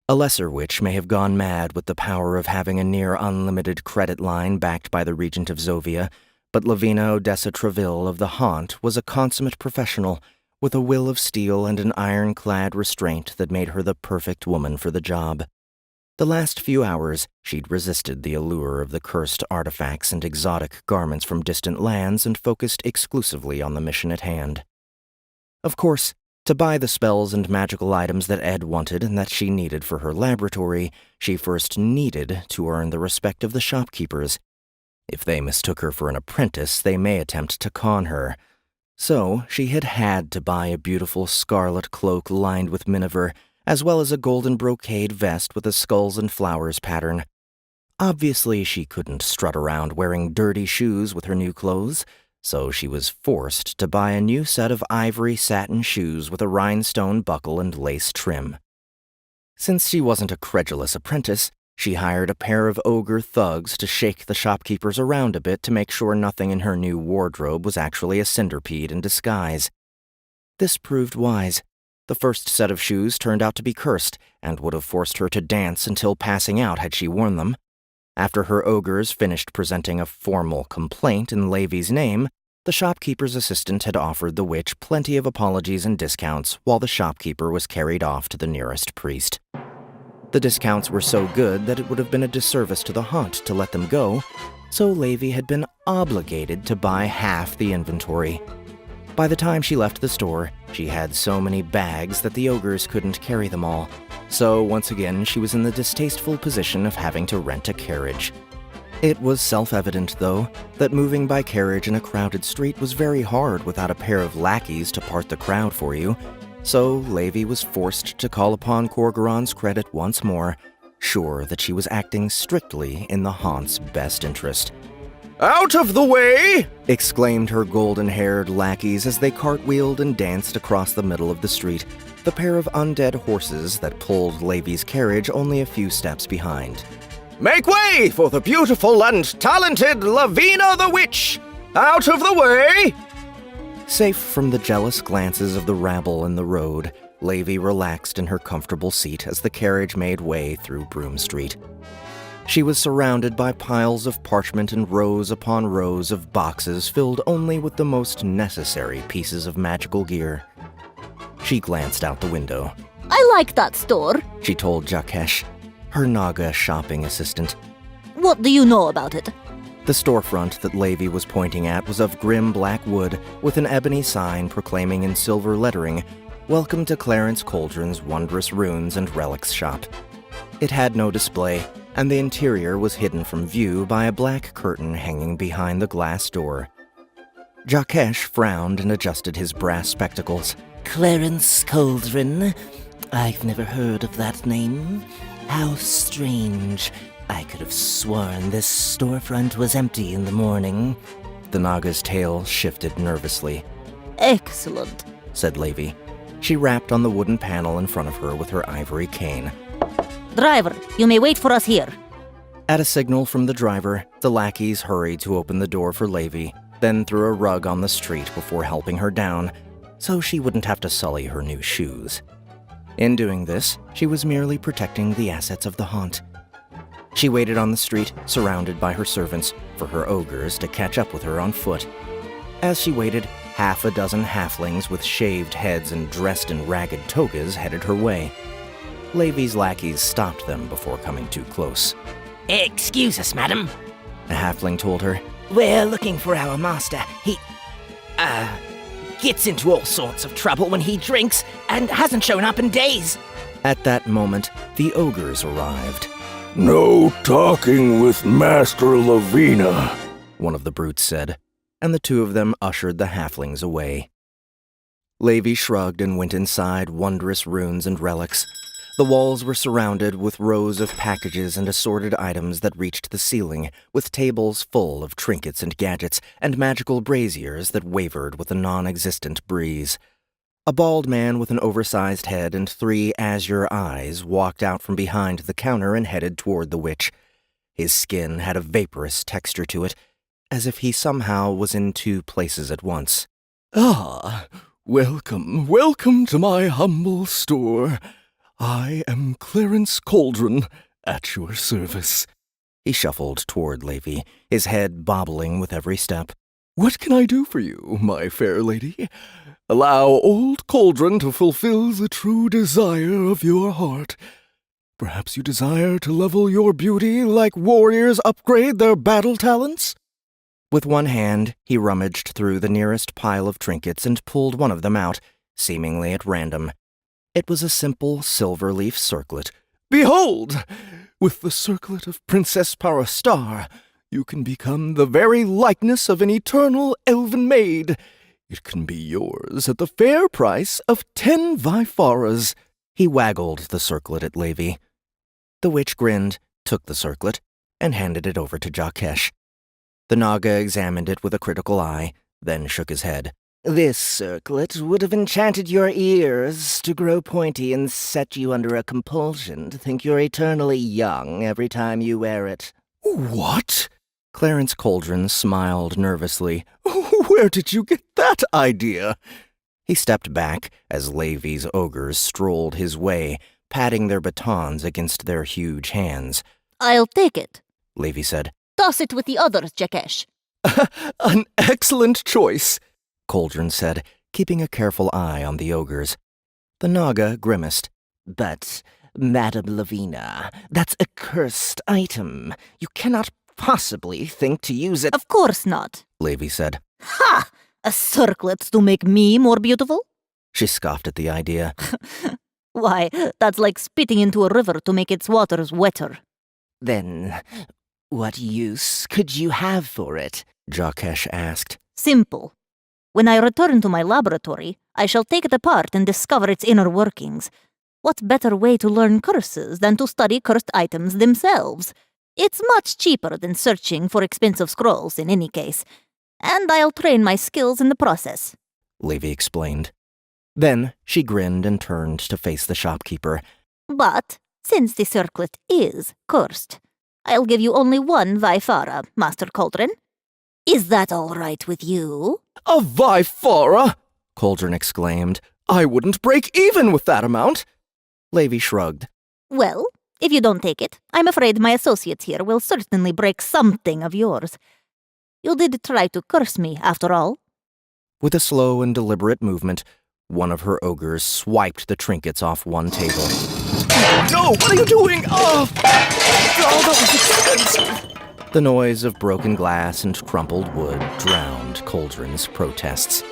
A lesser witch may have gone mad with the power of having a near-unlimited credit line backed by the Regent of Zovia, but Lavina Odessa Treville of the Haunt was a consummate professional, with a will of steel and an ironclad restraint that made her the perfect woman for the job. The last few hours, she'd resisted the allure of the cursed artifacts and exotic garments from distant lands and focused exclusively on the mission at hand. Of course, to buy the spells and magical items that Ed wanted and that she needed for her laboratory, she first needed to earn the respect of the shopkeepers. If they mistook her for an apprentice, they may attempt to con her. So she had to buy a beautiful scarlet cloak lined with miniver, as well as a golden brocade vest with a skulls and flowers pattern. Obviously, she couldn't strut around wearing dirty shoes with her new clothes, so she was forced to buy a new set of ivory satin shoes with a rhinestone buckle and lace trim. Since she wasn't a credulous apprentice, she hired a pair of ogre thugs to shake the shopkeepers around a bit to make sure nothing in her new wardrobe was actually a centipede in disguise. This proved wise. The first set of shoes turned out to be cursed and would have forced her to dance until passing out had she worn them. After her ogres finished presenting a formal complaint in Lavy's name, the shopkeeper's assistant had offered the witch plenty of apologies and discounts while the shopkeeper was carried off to the nearest priest. The discounts were so good that it would have been a disservice to the Haunt to let them go, so Lavy had been obligated to buy half the inventory. By the time she left the store, she had so many bags that the ogres couldn't carry them all, so once again she was in the distasteful position of having to rent a carriage. It was self-evident, though, that moving by carriage in a crowded street was very hard without a pair of lackeys to part the crowd for you, so Lavy was forced to call upon Corgoron's credit once more, sure that she was acting strictly in the Haunt's best interest. "Out of the way!" exclaimed her golden-haired lackeys as they cartwheeled and danced across the middle of the street, the pair of undead horses that pulled Lavy's carriage only a few steps behind. "Make way for the beautiful and talented Lavina the Witch! Out of the way!" Safe from the jealous glances of the rabble in the road, Lavy relaxed in her comfortable seat as the carriage made way through Broom Street. She was surrounded by piles of parchment and rows upon rows of boxes filled only with the most necessary pieces of magical gear. She glanced out the window. "I like that store," she told Jakesh, her Naga shopping assistant. "What do you know about it?" The storefront that Lavy was pointing at was of grim black wood with an ebony sign proclaiming in silver lettering, "Welcome to Clarence Cauldron's Wondrous Runes and Relics Shop." It had no display, and the interior was hidden from view by a black curtain hanging behind the glass door. Jakesh frowned and adjusted his brass spectacles. Clarence Cauldron? I've never heard of that name. How strange. I could have sworn this storefront was empty in the morning. The Naga's tail shifted nervously. "Excellent," said Lavy. She rapped on the wooden panel in front of her with her ivory cane. "Driver, you may wait for us here." At a signal from the driver, the lackeys hurried to open the door for Lavy, then threw a rug on the street before helping her down, so she wouldn't have to sully her new shoes. In doing this, she was merely protecting the assets of the Haunt. She waited on the street, surrounded by her servants, for her ogres to catch up with her on foot. As she waited, half a dozen halflings with shaved heads and dressed in ragged togas headed her way. Lavy's lackeys stopped them before coming too close. Excuse us, madam. A halfling told her. We're looking for our master. He, gets into all sorts of trouble when he drinks and hasn't shown up in days. At that moment, the ogres arrived. "No talking with Master Lavina," one of the brutes said, and the two of them ushered the halflings away. Lavy shrugged and went inside Wondrous Runes and Relics. The walls were surrounded with rows of packages and assorted items that reached the ceiling, with tables full of trinkets and gadgets, and magical braziers that wavered with a non-existent breeze. A bald man with an oversized head and 3 azure eyes walked out from behind the counter and headed toward the witch. His skin had a vaporous texture to it, as if he somehow was in 2 places at once. "Ah, welcome to my humble store. I am Clarence Cauldron, at your service. He shuffled toward Lavy, his head bobbling with every step. What can I do for you, my fair lady? Allow old Cauldron to fulfill the true desire of your heart. Perhaps you desire to level your beauty like warriors upgrade their battle talents? With one hand, he rummaged through the nearest pile of trinkets and pulled one of them out, seemingly at random. It was a simple silver-leaf circlet. Behold! With the circlet of Princess Parastar, you can become the very likeness of an eternal elven maid. It can be yours at the fair price of 10 Vifaras. He waggled the circlet at Lavy. The witch grinned, took the circlet, and handed it over to Jakesh. The Naga examined it with a critical eye, then shook his head. This circlet would have enchanted your ears to grow pointy and set you under a compulsion to think you're eternally young every time you wear it. What? Clarence Cauldron smiled nervously. Where did you get that idea? He stepped back as Lavy's ogres strolled his way, patting their batons against their huge hands. I'll take it. Lavy said. Toss it with the others, Jakesh. An excellent choice, Cauldron said, keeping a careful eye on the ogres. The Naga grimaced. But, Madame Lavina, that's a cursed item. You cannot possibly think to use it. Of course not. Lavy said. Ha! A circlet to make me more beautiful? She scoffed at the idea. Why, that's like spitting into a river to make its waters wetter. Then, what use could you have for it? Jakesh asked. Simple. When I return to my laboratory, I shall take it apart and discover its inner workings. What better way to learn curses than to study cursed items themselves? It's much cheaper than searching for expensive scrolls in any case. And I'll train my skills in the process. Lavy explained. Then she grinned and turned to face the shopkeeper. But, since the circlet is cursed, I'll give you only 1 Vifara, Master Cauldron. Is that all right with you? A Vifara? Cauldron exclaimed. I wouldn't break even with that amount. Lavy shrugged. Well, if you don't take it, I'm afraid my associates here will certainly break something of yours. You did try to curse me, after all. With a slow and deliberate movement, one of her ogres swiped the trinkets off one table. No, what are you doing? Oh, that was expensive. The noise of broken glass and crumpled wood drowned Cauldron's protests.